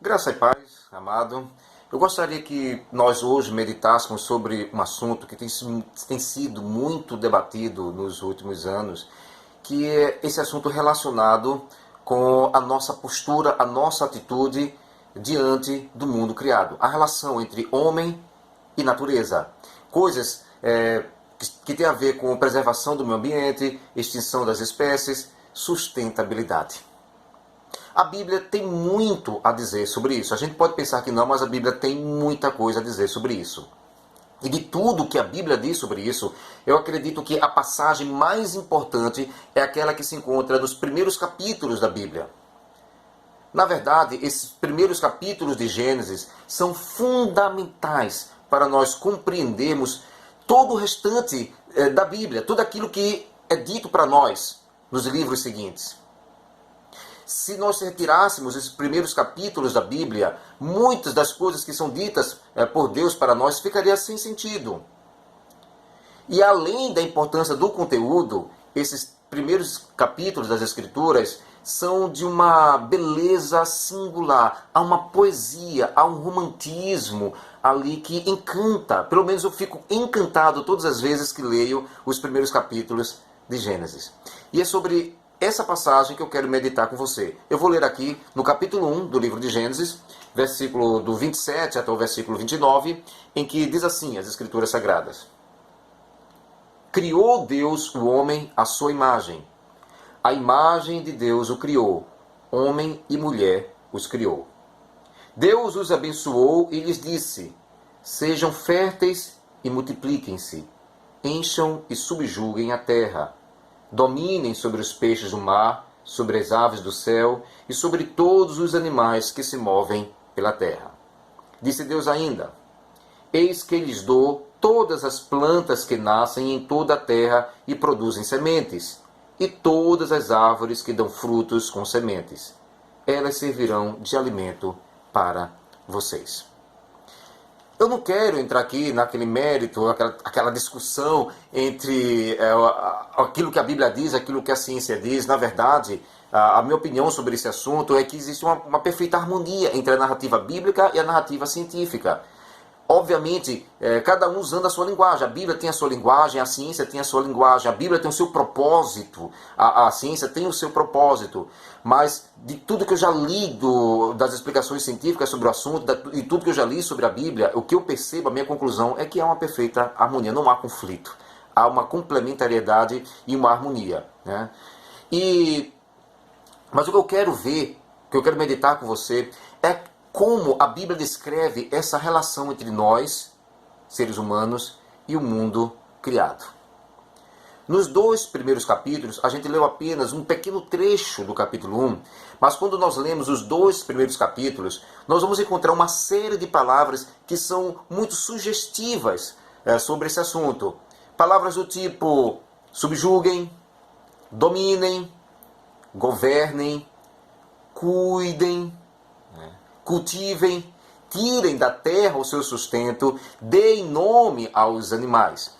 Graça e paz, amado. Eu gostaria que nós hoje meditássemos sobre um assunto que tem sido muito debatido nos últimos anos, que é esse assunto relacionado com a nossa postura, a nossa atitude diante do mundo criado. A relação entre homem e natureza. Coisas que têm a ver com preservação do meio ambiente, extinção das espécies, sustentabilidade. A Bíblia tem muito a dizer sobre isso. A gente pode pensar que não, mas a Bíblia tem muita coisa a dizer sobre isso. E de tudo que a Bíblia diz sobre isso, eu acredito que a passagem mais importante é aquela que se encontra nos primeiros capítulos da Bíblia. Na verdade, esses primeiros capítulos de Gênesis são fundamentais para nós compreendermos todo o restante da Bíblia, tudo aquilo que é dito para nós nos livros seguintes. Se nós retirássemos esses primeiros capítulos da Bíblia, muitas das coisas que são ditas por Deus para nós ficariam sem sentido. E além da importância do conteúdo, esses primeiros capítulos das Escrituras são de uma beleza singular. Há uma poesia, há um romantismo ali que encanta. Pelo menos eu fico encantado todas as vezes que leio os primeiros capítulos de Gênesis. E é sobre essa passagem que eu quero meditar com você. Eu vou ler aqui no capítulo 1 do livro de Gênesis, versículo do 27 até o versículo 29, em que diz assim as Escrituras Sagradas. Criou Deus o homem à sua imagem. A imagem de Deus o criou. Homem e mulher os criou. Deus os abençoou e lhes disse: sejam férteis e multipliquem-se. Encham e subjuguem a terra. Dominem sobre os peixes do mar, sobre as aves do céu e sobre todos os animais que se movem pela terra. Disse Deus ainda: eis que lhes dou todas as plantas que nascem em toda a terra e produzem sementes, e todas as árvores que dão frutos com sementes. Elas servirão de alimento para vocês. Eu não quero entrar aqui naquele mérito, aquela discussão entre aquilo que a Bíblia diz, aquilo que a ciência diz. Na verdade, a minha opinião sobre esse assunto é que existe uma perfeita harmonia entre a narrativa bíblica e a narrativa científica. Obviamente, cada um usando a sua linguagem. A Bíblia tem a sua linguagem, a ciência tem a sua linguagem, a Bíblia tem o seu propósito, a ciência tem o seu propósito. Mas de tudo que eu já li das explicações científicas sobre o assunto, e tudo que eu já li sobre a Bíblia, o que eu percebo, a minha conclusão é que há uma perfeita harmonia, não há conflito. Há uma complementariedade e uma harmonia, né? Mas o que eu quero ver, o que eu quero meditar com você, é como a Bíblia descreve essa relação entre nós, seres humanos, e o mundo criado. Nos dois primeiros capítulos, a gente leu apenas um pequeno trecho do capítulo 1, mas quando nós lemos os dois primeiros capítulos, nós vamos encontrar uma série de palavras que são muito sugestivas sobre esse assunto. Palavras do tipo subjuguem, dominem, governem, cuidem, cultivem, tirem da terra o seu sustento, deem nome aos animais.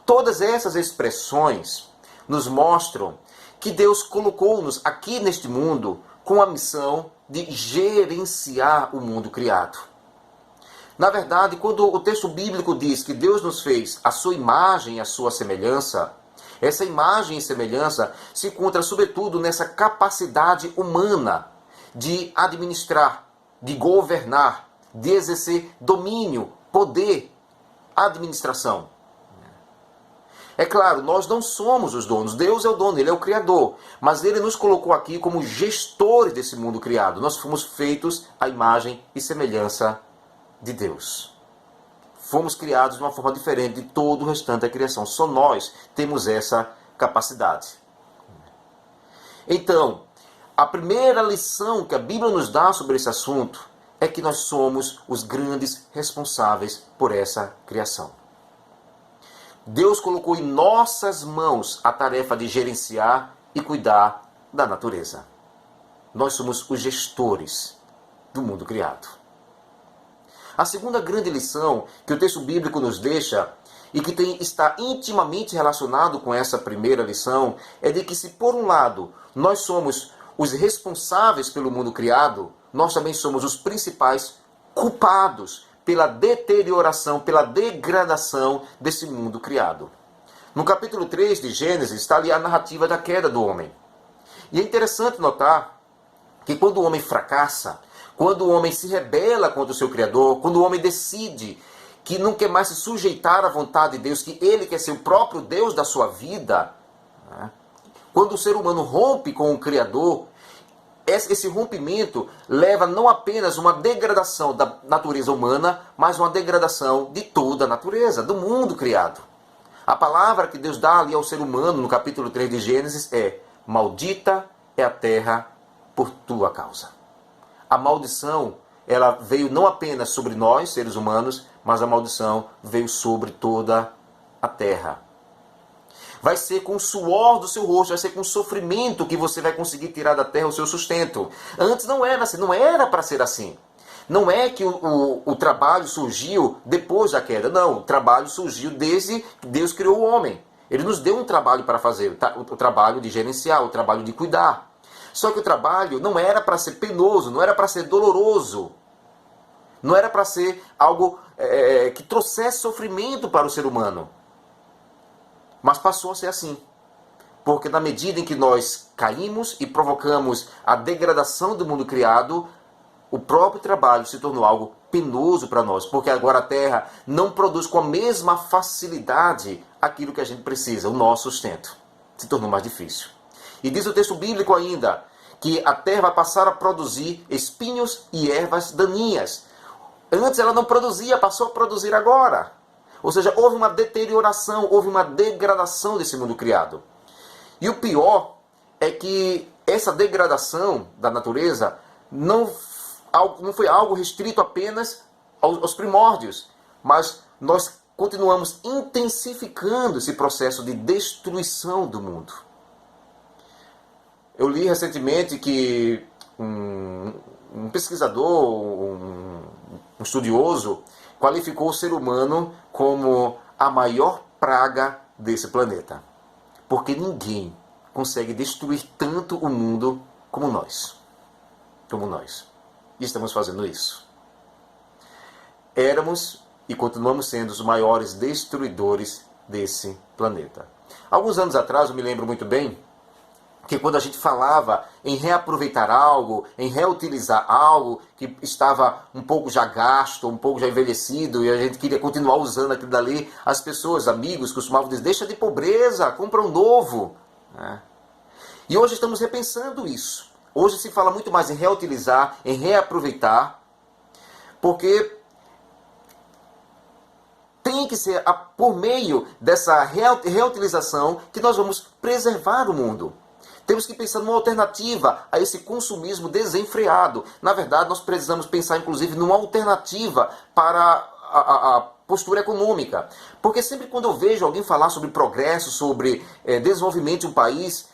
Todas essas expressões nos mostram que Deus colocou-nos aqui neste mundo com a missão de gerenciar o mundo criado. Na verdade, quando o texto bíblico diz que Deus nos fez a sua imagem e a sua semelhança, essa imagem e semelhança se encontra sobretudo nessa capacidade humana de administrar, de governar, de exercer domínio, poder, administração. É claro, nós não somos os donos, Deus é o dono, Ele é o Criador, mas Ele nos colocou aqui como gestores desse mundo criado. Nós fomos feitos à imagem e semelhança de Deus. Fomos criados de uma forma diferente de todo o restante da criação, só nós temos essa capacidade. Então, a primeira lição que a Bíblia nos dá sobre esse assunto é que nós somos os grandes responsáveis por essa criação. Deus colocou em nossas mãos a tarefa de gerenciar e cuidar da natureza. Nós somos os gestores do mundo criado. A segunda grande lição que o texto bíblico nos deixa e que está intimamente relacionado com essa primeira lição é de que se por um lado nós somos os responsáveis pelo mundo criado, nós também somos os principais culpados pela deterioração, pela degradação desse mundo criado. No capítulo 3 de Gênesis está ali a narrativa da queda do homem. E é interessante notar que quando o homem fracassa, quando o homem se rebela contra o seu Criador, quando o homem decide que não quer mais se sujeitar à vontade de Deus, que ele quer ser o próprio Deus da sua vida, né? Quando o ser humano rompe com o Criador, esse rompimento leva não apenas uma degradação da natureza humana, mas uma degradação de toda a natureza, do mundo criado. A palavra que Deus dá ali ao ser humano, no capítulo 3 de Gênesis, é: maldita é a terra por tua causa. A maldição, ela veio não apenas sobre nós, seres humanos, mas a maldição veio sobre toda a terra. Vai ser com o suor do seu rosto, vai ser com o sofrimento que você vai conseguir tirar da terra o seu sustento. Antes não era assim, não era para ser assim. Não é que o trabalho surgiu depois da queda, não. O trabalho surgiu desde que Deus criou o homem. Ele nos deu um trabalho para fazer, o trabalho de gerenciar, o trabalho de cuidar. Só que o trabalho não era para ser penoso, não era para ser doloroso. Não era para ser algo que trouxesse sofrimento para o ser humano. Mas passou a ser assim. Porque na medida em que nós caímos e provocamos a degradação do mundo criado, o próprio trabalho se tornou algo penoso para nós. Porque agora a terra não produz com a mesma facilidade aquilo que a gente precisa, o nosso sustento. Se tornou mais difícil. E diz o texto bíblico ainda que a terra vai passar a produzir espinhos e ervas daninhas. Antes ela não produzia, passou a produzir agora. Ou seja, houve uma deterioração, houve uma degradação desse mundo criado. E o pior é que essa degradação da natureza não foi algo restrito apenas aos primórdios, mas nós continuamos intensificando esse processo de destruição do mundo. Eu li recentemente que um pesquisador, um estudioso, qualificou o ser humano como a maior praga desse planeta. Porque ninguém consegue destruir tanto o mundo como nós. Como nós. E estamos fazendo isso. Éramos e continuamos sendo os maiores destruidores desse planeta. Alguns anos atrás, eu me lembro muito bem, que quando a gente falava em reaproveitar algo, em reutilizar algo que estava um pouco já gasto, um pouco já envelhecido, e a gente queria continuar usando aquilo dali, as pessoas, amigos, costumavam dizer: deixa de pobreza, compra um novo. Né? E hoje estamos repensando isso. Hoje se fala muito mais em reutilizar, em reaproveitar, porque tem que ser por meio dessa reutilização que nós vamos preservar o mundo. Temos que pensar numa alternativa a esse consumismo desenfreado. Na verdade, nós precisamos pensar, inclusive, numa alternativa para a postura econômica. Porque sempre quando eu vejo alguém falar sobre progresso, sobre desenvolvimento de um país,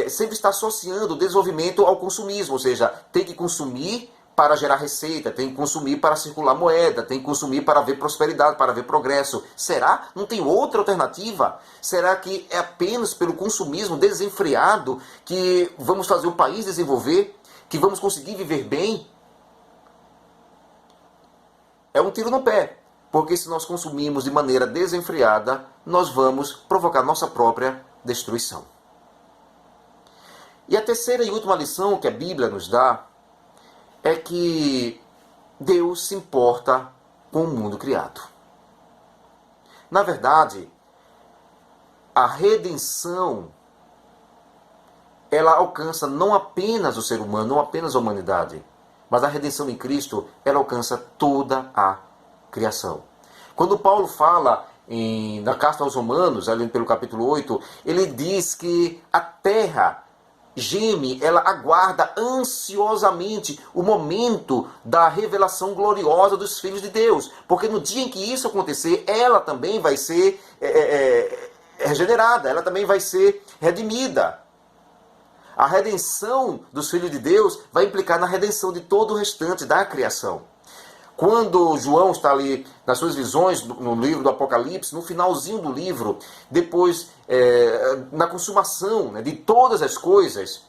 sempre está associando o desenvolvimento ao consumismo. Ou seja, tem que consumir para gerar receita, tem que consumir para circular moeda, tem que consumir para ver prosperidade, para ver progresso. Será? Não tem outra alternativa? Será que é apenas pelo consumismo desenfreado que vamos fazer o país desenvolver? Que vamos conseguir viver bem? É um tiro no pé. Porque se nós consumirmos de maneira desenfreada, nós vamos provocar nossa própria destruição. E a terceira e última lição que a Bíblia nos dá é que Deus se importa com o mundo criado. Na verdade, a redenção, ela alcança não apenas o ser humano, não apenas a humanidade, mas a redenção em Cristo, ela alcança toda a criação. Quando Paulo fala na carta aos Romanos, ali pelo capítulo 8, ele diz que a terra geme, ela aguarda ansiosamente o momento da revelação gloriosa dos filhos de Deus. Porque no dia em que isso acontecer, ela também vai ser regenerada, ela também vai ser redimida. A redenção dos filhos de Deus vai implicar na redenção de todo o restante da criação. Quando João está ali nas suas visões no livro do Apocalipse, no finalzinho do livro, depois na consumação, né, de todas as coisas,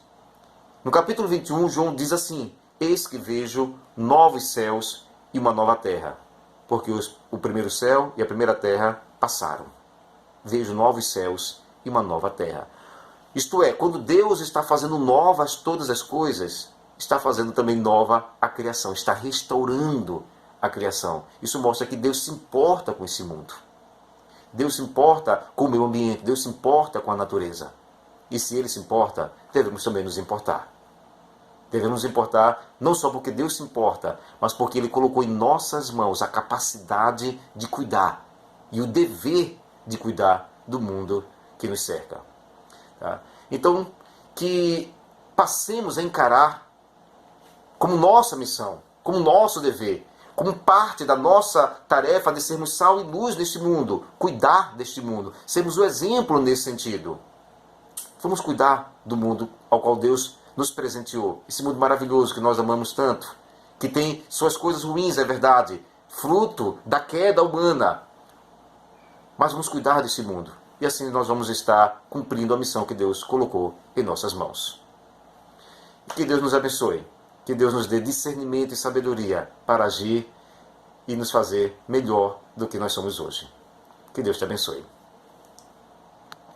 no capítulo 21, João diz assim: eis que vejo novos céus e uma nova terra, porque o primeiro céu e a primeira terra passaram. Vejo novos céus e uma nova terra. Isto é, quando Deus está fazendo novas todas as coisas, está fazendo também nova a criação, está restaurando a criação. Isso mostra que Deus se importa com esse mundo. Deus se importa com o meio ambiente, Deus se importa com a natureza. E se Ele se importa, devemos também nos importar. Devemos nos importar não só porque Deus se importa, mas porque Ele colocou em nossas mãos a capacidade de cuidar e o dever de cuidar do mundo que nos cerca. Tá? Então, que passemos a encarar como nossa missão, como nosso dever, como parte da nossa tarefa de sermos sal e luz neste mundo, cuidar deste mundo, sermos o exemplo nesse sentido. Vamos cuidar do mundo ao qual Deus nos presenteou, esse mundo maravilhoso que nós amamos tanto, que tem suas coisas ruins, é verdade, fruto da queda humana. Mas vamos cuidar desse mundo. E assim nós vamos estar cumprindo a missão que Deus colocou em nossas mãos. Que Deus nos abençoe. Que Deus nos dê discernimento e sabedoria para agir e nos fazer melhor do que nós somos hoje. Que Deus te abençoe.